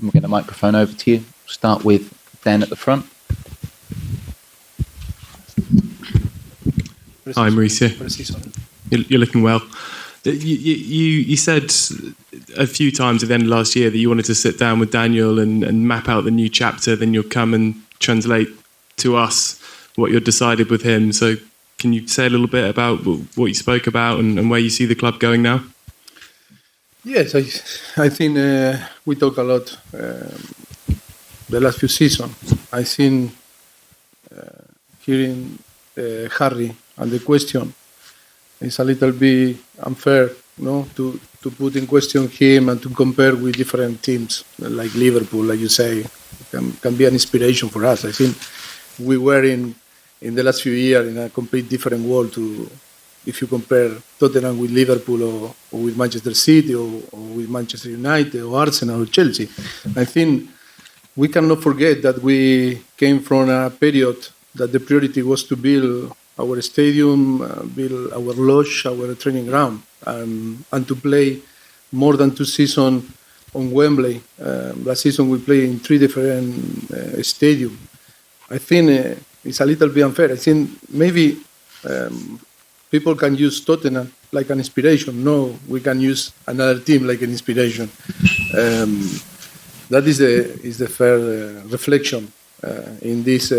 We'll get the microphone over to you. Start with Dan at the front. Hi, Mauricio. You're looking well. You said a few times at the end of last year that you wanted to sit down with Daniel and map out the new chapter. Then you'll come and translate to us what you've decided with him. So can you say a little bit about what you spoke about and where you see the club going now? Yes, I think we talk a lot the last few seasons. I think hearing Harry and the question is a little bit unfair, to put in question him and to compare with different teams like Liverpool, like you say, can be an inspiration for us. I think we were in the last few years in a complete different world to if you compare Tottenham with Liverpool or with Manchester City or with Manchester United or Arsenal or Chelsea. I think we cannot forget that we came from a period that the priority was to build our stadium, build our lodge, our training ground, and to play more than 2 seasons on Wembley. Last season we played in 3 different stadiums. I think it's a little bit unfair. I think maybe people can use Tottenham like an inspiration. No, we can use another team like an inspiration. That is the fair reflection in this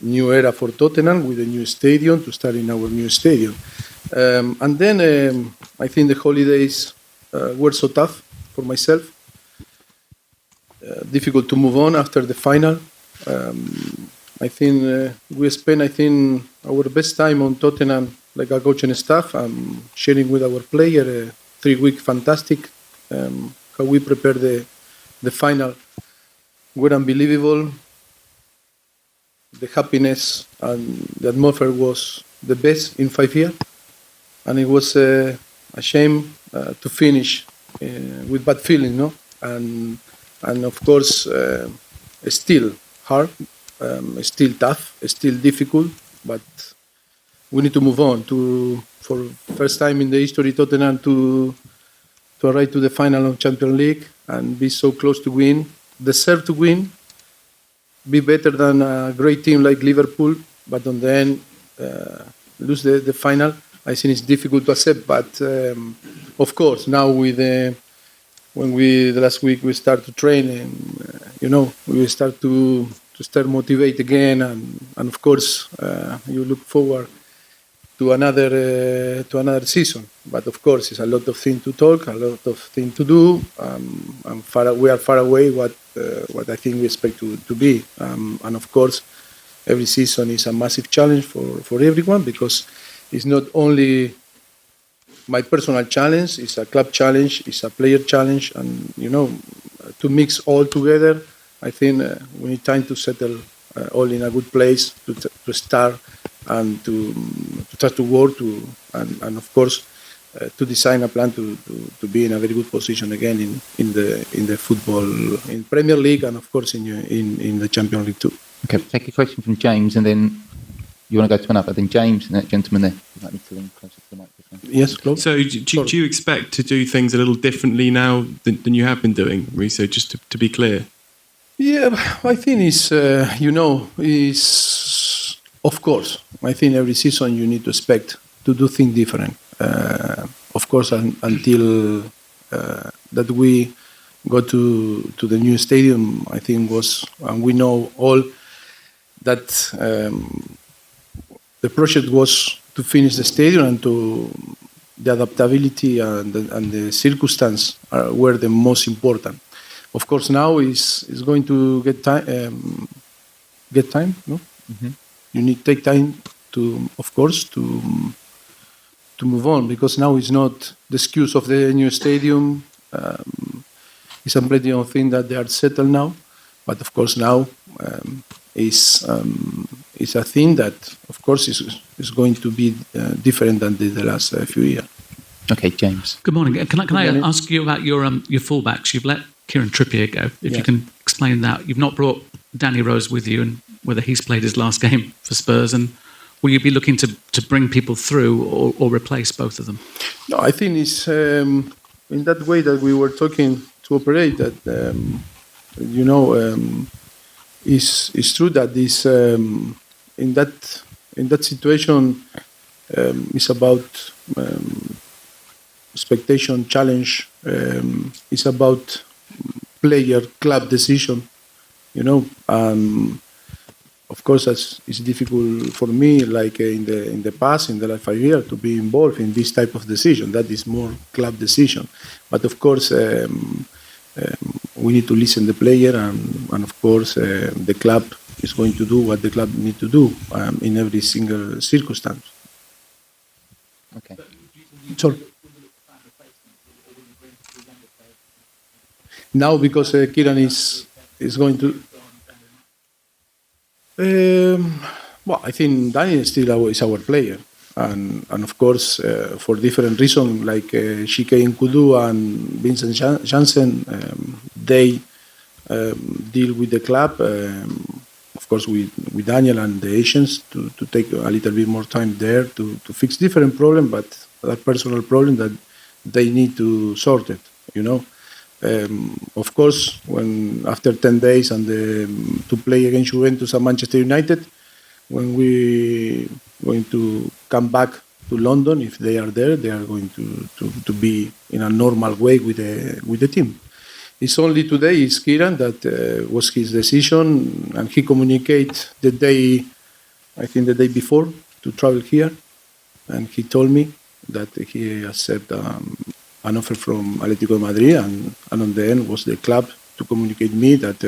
new era for Tottenham with a new stadium, to start in our new stadium. And then I think the holidays were so tough for myself. Difficult to move on after the final. I think we spent, our best time on Tottenham, like a coach and staff, sharing with our player 3-week fantastic. How we prepared the final were unbelievable. The happiness and the atmosphere was the best in 5 years, and it was a shame to finish with bad feeling, no? And of course, still hard, still tough, still difficult, but we need to move on for first time in the history Tottenham to arrive to the final of Champions League and be so close to win, deserve to win. Be better than a great team like Liverpool, but on the end, lose the final. I think it's difficult to accept, but of course, now with the last week we start to train, and we start to motivate again, and of course, you look forward to another season. But of course, it's a lot of things to talk, a lot of things to do. We are far away what I think we expect to be. And of course, every season is a massive challenge for everyone, because it's not only my personal challenge, it's a club challenge, it's a player challenge, and to mix all together, I think we need time to settle all in a good place to start and to start to work and of course to design a plan to be in a very good position again in the football, in Premier League, and of course in the Champions League too. Okay, take a question from James, and then you want to go to another. Then James and that gentleman there. You might need to lean closer to the microphone. Yes, close. So do you expect to do things a little differently now than you have been doing, Mauricio, just to be clear? Yeah, I think it's, of course, I think every season you need to expect to do things different. Of course, until that we go to the new stadium, I think and we know all that the project was to finish the stadium, and the adaptability and the circumstance were the most important. Of course, now is going to get time. No, you need to take time to move on, because now it's not the excuse of the new stadium. It's a plenty of things that they are settled now, but of course now is a thing that of course is going to be different than the last few years. Okay, James. Good morning. Can I ask you about your fullbacks? You've let Kieran Trippier go. If you can explain that. You've not brought Danny Rose with you, and whether he's played his last game for Spurs, and will you be looking to bring people through or replace both of them? No, I think it's in that way that we were talking operate. That it's true that this in that situation is about expectation, challenge. It's about player, club decision. Of course, it's difficult for me, like in the past, in the last 5 years, to be involved in this type of decision. That is more club decision. But of course, we need to listen to the player, and of course, the club is going to do what the club need to do in every single circumstance. Okay. Sorry. Now, because Kieran is going to. I think Daniel still is our player, and of course for different reasons, like Shike Nkudu and Vincent Janssen, they deal with the club. Of course, with Daniel and the agents to take a little bit more time there to fix different problem, but that personal problem that they need to sort it. Of course, when after 10 days and to play against Juventus and Manchester United, when we going to come back to London, if they are there, they are going to be in a normal way with the team. It's only today is Kieran that was his decision, and he communicated the day before to travel here, and he told me that he accepted an offer from Atlético de Madrid, and on the end was the club to communicate me that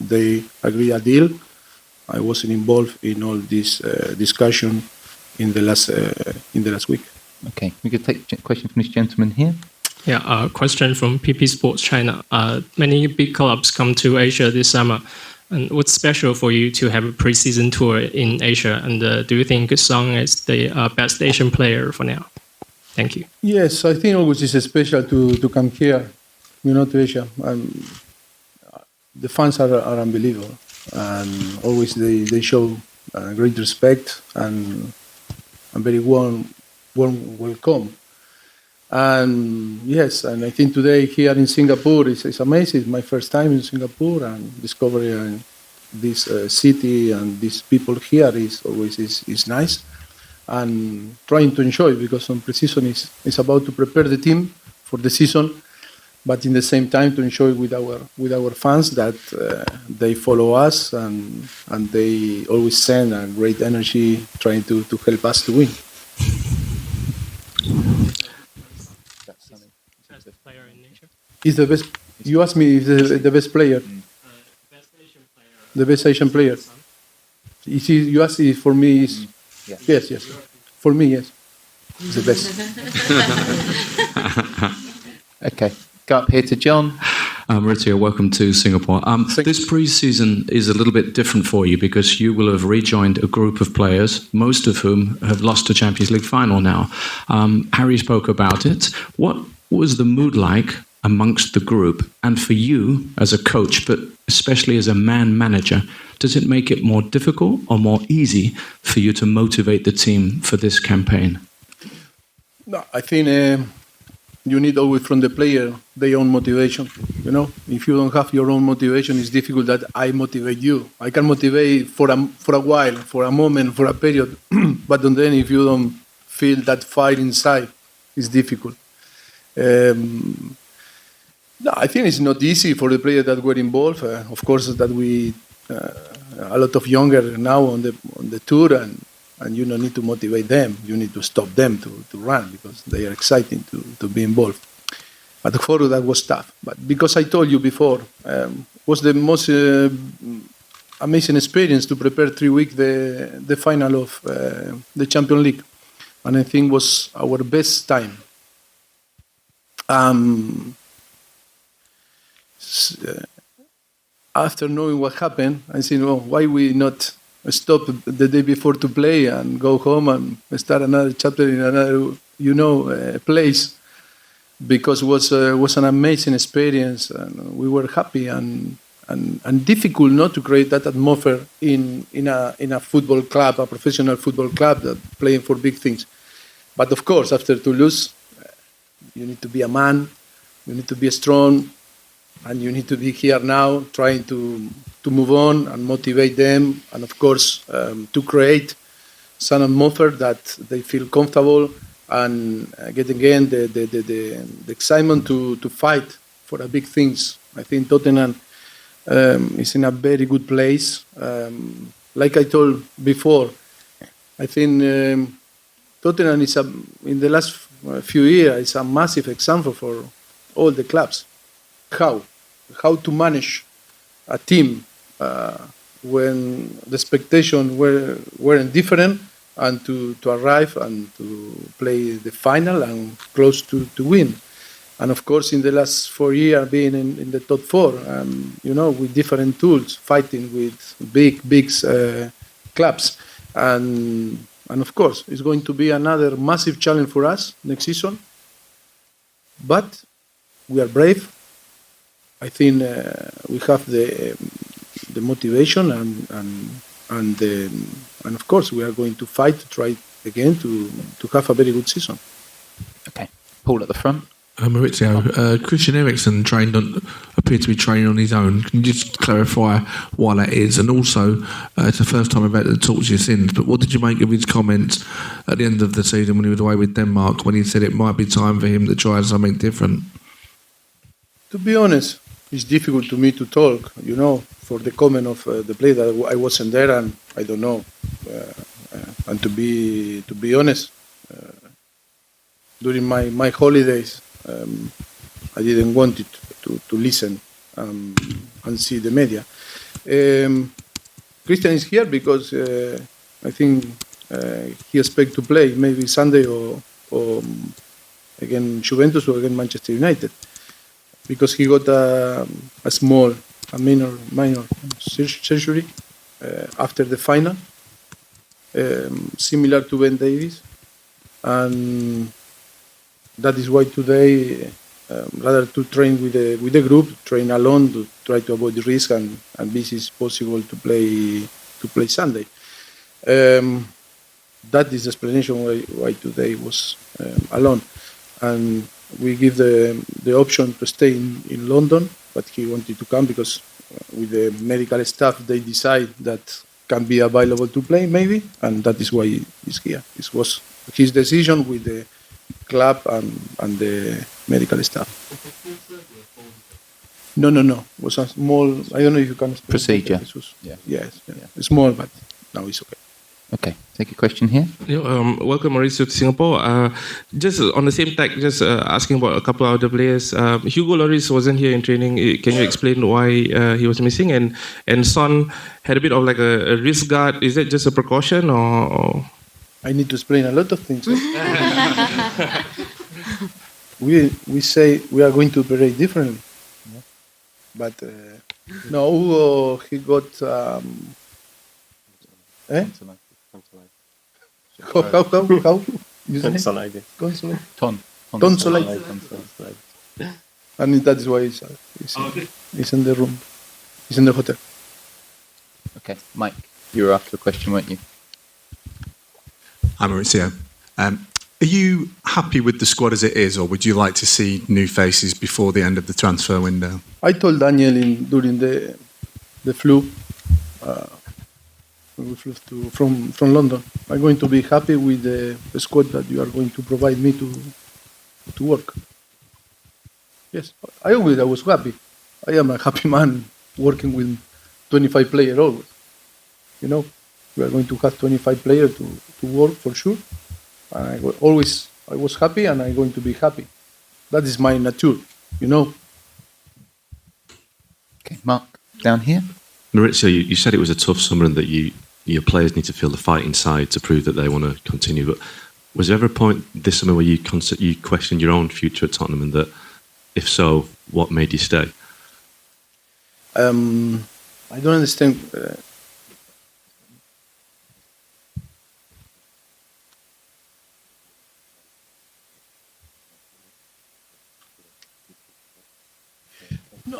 they agreed a deal. I wasn't involved in all this discussion in the last week. Okay, we could take a question from this gentleman here. Yeah, question from PP Sports China. Many big clubs come to Asia this summer. And what's special for you to have a pre-season tour in Asia? And do you think Song is the best Asian player for now? Thank you. Yes, I think always it's special to come here, to Asia. And the fans are unbelievable, and always they show great respect and very warm welcome. And yes, and I think today here in Singapore is amazing. It's my first time in Singapore, and discovering this city and these people here is always nice. And trying to enjoy, because some pre-season is about to prepare the team for the season, but in the same time to enjoy with our fans that they follow us and they always send a great energy trying to help us to win. Best player in Asia? Is the best? You asked me if the best player. Best Asian player. The best Asian player. You asked if for me is. Yes. For me, yes. It's the best. Okay, go up here to John. Mauricio, welcome to Singapore. This pre-season is a little bit different for you because you will have rejoined a group of players, most of whom have lost a Champions League final now. Harry spoke about it. What was the mood like amongst the group? And for you as a coach, but especially as a man-manager, does it make it more difficult or more easy for you to motivate the team for this campaign? No, I think you need always from the player their own motivation. If you don't have your own motivation, it's difficult that I motivate you. I can motivate for a while, for a moment, for a period, but then if you don't feel that fire inside, it's difficult. No, I think it's not easy for the players that were involved. Of course, that we a lot of younger now on the tour, and you don't need to motivate them. You need to stop them to run because they are excited to be involved. But for that was tough. But because I told you before, was the most amazing experience to prepare 3 weeks the final of the Champions League, and I think was our best time. After knowing what happened, I said, why we not stop the day before to play and go home and start another chapter in another, place? Because it was an amazing experience, and we were happy and difficult not to create that atmosphere in a football club, a professional football club that playing for big things. But of course, after to lose, you need to be a man, you need to be strong, and you need to be here now trying to move on and motivate them, and of course to create some atmosphere that they feel comfortable and get again the excitement to fight for the big things. I think Tottenham is in a very good place. Like I told before, I think Tottenham is in the last few years is a massive example for all the clubs. How to manage a team when the expectations weren't different, and to arrive and to play the final and close to win. And of course, in the last 4 years, being in the top four, with different tools, fighting with big clubs. And of course, it's going to be another massive challenge for us next season. But we are brave. I think we have the motivation and of course we are going to fight to try again to have a very good season. Okay, Paul at the front. Maurizio, Christian Eriksen appeared to be training on his own. Can you just clarify why that is? And also, it's the first time I've had to talk to you since, but what did you make of his comments at the end of the season when he was away with Denmark, when he said it might be time for him to try something different? To be honest, it's difficult to me to talk, for the comment of the player that I wasn't there, and I don't know. And to be honest, during my holidays, I didn't want it to listen and see the media. Christian is here because I think he expects to play maybe Sunday or against Juventus or against Manchester United, because he got a minor surgery after the final, similar to Ben Davies, and that is why today, rather to train with the group, train alone to try to avoid the risk, and this is possible to play Sunday. That is the explanation why today was alone, and we give the option to stay in London, but he wanted to come because with the medical staff they decide that can be available to play maybe, and that is why he's here. This was his decision with the club and the medical staff. No. It was a small, I don't know if you can explain. Procedure. Yes. Small, but now it's okay. Okay, take a question here. Welcome, Mauricio, to Singapore. Just on the same tack, asking about a couple of other players. Hugo Lloris wasn't here in training. Can you explain why he was missing? And Son had a bit of like a wrist guard. Is that just a precaution or? I need to explain a lot of things. We say we are going to operate differently, but no. Hugo, he got. How? Tonsillitis. And that is why he's in the room. He's in the hotel. Okay, Mike, you were after a question, weren't you? Hi, Mauricio. Are you happy with the squad as it is, or would you like to see new faces before the end of the transfer window? I told Daniel during the flu. We flew from London. I'm going to be happy with the squad that you are going to provide me to work. Yes, I was happy. I am a happy man working with 25 players always. We are going to have 25 players to work for sure. And I was happy, and I'm going to be happy. That is my nature, Okay, Mark, down here. Mauricio, you said it was a tough summer and that your players need to feel the fight inside to prove that they want to continue. But was there ever a point this summer where you questioned your own future at Tottenham, and that, if so, what made you stay? I don't understand. No,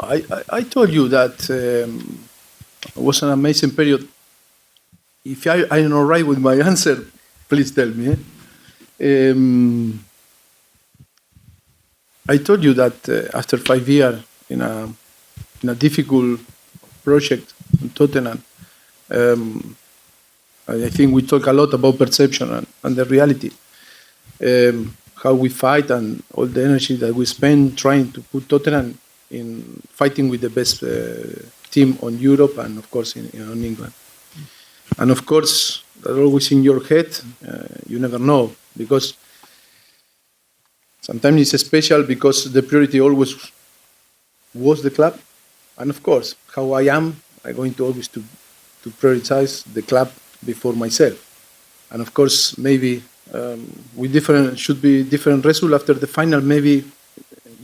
I told you that it was an amazing period. If I'm not right with my answer, please tell me. I told you that after 5 years in in a difficult project in Tottenham. I think we talk a lot about perception and the reality. How we fight and all the energy that we spend trying to put Tottenham in fighting with the best team on Europe and of course on England. And of course, that's always in your head. You never know, because sometimes it's special because the priority always was the club. And of course, how I am, I'm going to always to prioritize the club before myself. And of course, maybe should be different result after the final. Maybe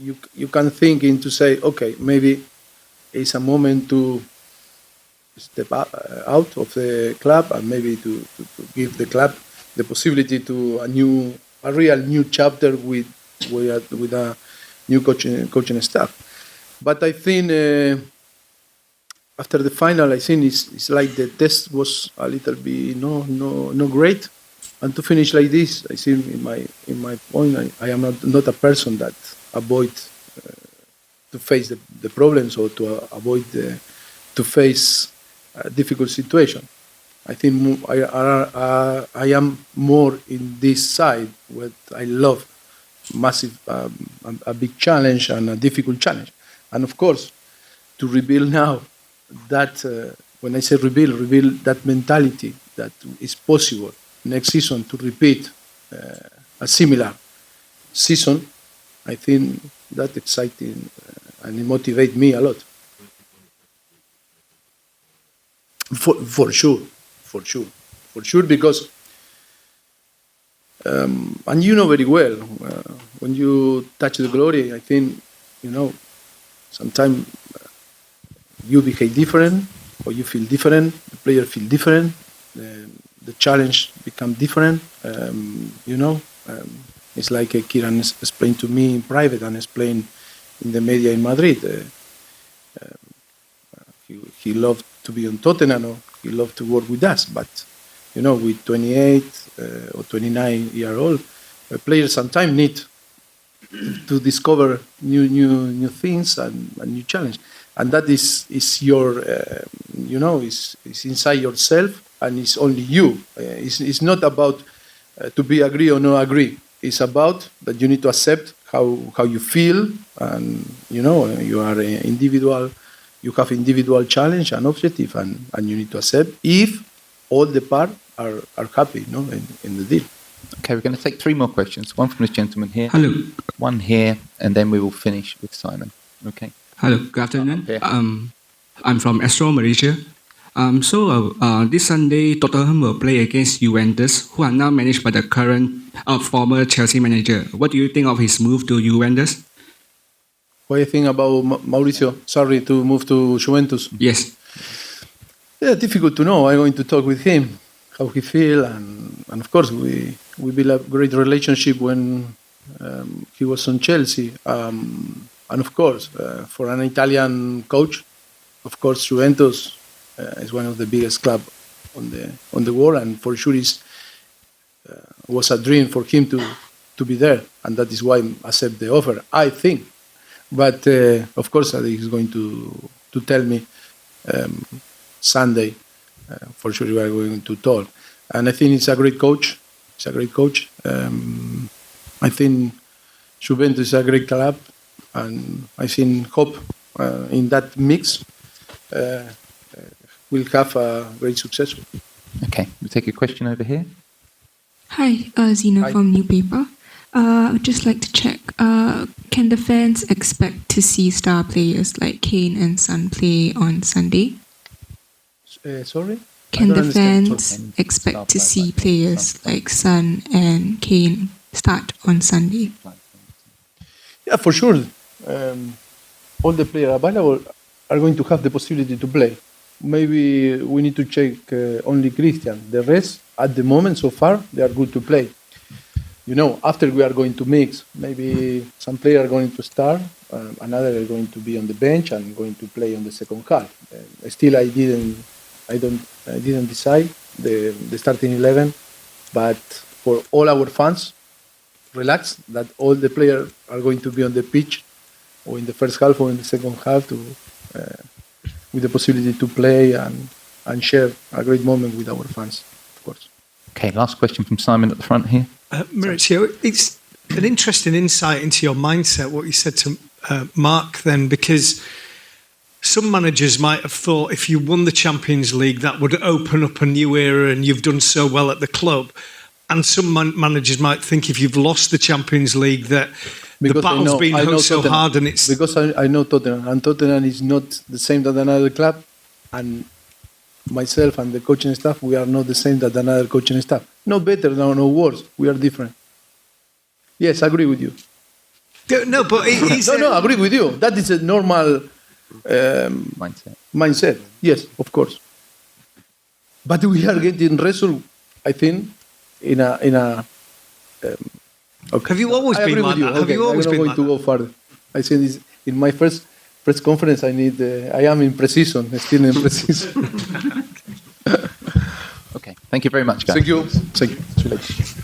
you can think into say, okay, maybe it's a moment to step out of the club and maybe to give the club the possibility to a real new chapter with a new coaching staff. But I think after the final, I think it's like the test was a little bit no great, and to finish like this, I think in my point, I am not a person that avoid to face the problems or to avoid to face a difficult situation. I think I am more in this side where I love massive, a big challenge and a difficult challenge. And of course, to rebuild now, that when I say rebuild that mentality that is possible next season to repeat a similar season, I think that's exciting and it motivates me a lot. For sure, because and you know very well when you touch the glory, I think sometimes you behave different or you feel different, the player feel different, the challenge become different. It's like Kieran explained to me in private and explained in the media in Madrid. He loved to be on Tottenham, or he loved to work with us. But with 28 or 29 year old players, sometimes need to discover new things and new challenge. And that is your, is inside yourself, and it's only you. It's not about to be agree or not agree. It's about that you need to accept how you feel, and you are an individual. You have individual challenge and objective, and you need to accept if all the parts are happy, in the deal. Okay, we're going to take 3 more questions. One from this gentleman here. Hello. One here, and then we will finish with Simon. Okay. Hello, good afternoon. I'm from Astro, Malaysia. This Sunday, Tottenham will play against Juventus, who are now managed by the current former Chelsea manager. What do you think of his move to Juventus? What do you think about Mauricio? Sorry, to move to Juventus? Yes. Yeah, difficult to know. I'm going to talk with him, how he feel, and of course we built a great relationship when he was on Chelsea. And of course, for an Italian coach, of course, Juventus is one of the biggest clubs on the world, and for sure was a dream for him to be there, and that is why I accept the offer, I think. But of course, I think he's going to tell me Sunday. For sure, we are going to talk, and I think he's a great coach. I think Juventus is a great club, and I think hope in that mix will have a great success. Okay, we'll take a question over here. Hi, Zina from New Paper. I'd just like to check, can the fans expect to see star players like Kane and Son play on Sunday? Sorry? Can the fans expect to see players like Son and Kane start on Sunday? Yeah, for sure. All the players available are going to have the possibility to play. Maybe we need to check only Christian. The rest, at the moment, so far, they are good to play. After we are going to mix, maybe some players are going to start, another are going to be on the bench and going to play on the second half. Still, I didn't decide the starting 11, but for all our fans, relax that all the players are going to be on the pitch, or in the first half or in the second half, with the possibility to play and share a great moment with our fans, of course. Okay, last question from Simon at the front here. Mauricio, it's an interesting insight into your mindset, what you said to Mark then, because some managers might have thought if you won the Champions League, that would open up a new era and you've done so well at the club. And some managers might think if you've lost the Champions League, that the battle's been so hard and it's... Because I know Tottenham, and Tottenham is not the same as another club, and myself and the coaching staff, we are not the same as another coaching staff. No better, no worse. We are different. Yes, I agree with you. No, but I agree with you. That is a normal mindset. Yes, of course. But we are getting result, I think, in a. Okay. Have you always been like that? Have you always been like that? I'm going to go further. I said this in my first press conference. I am in precision, still in precision. Okay. Thank you very much, guys. Thank you. Thank you.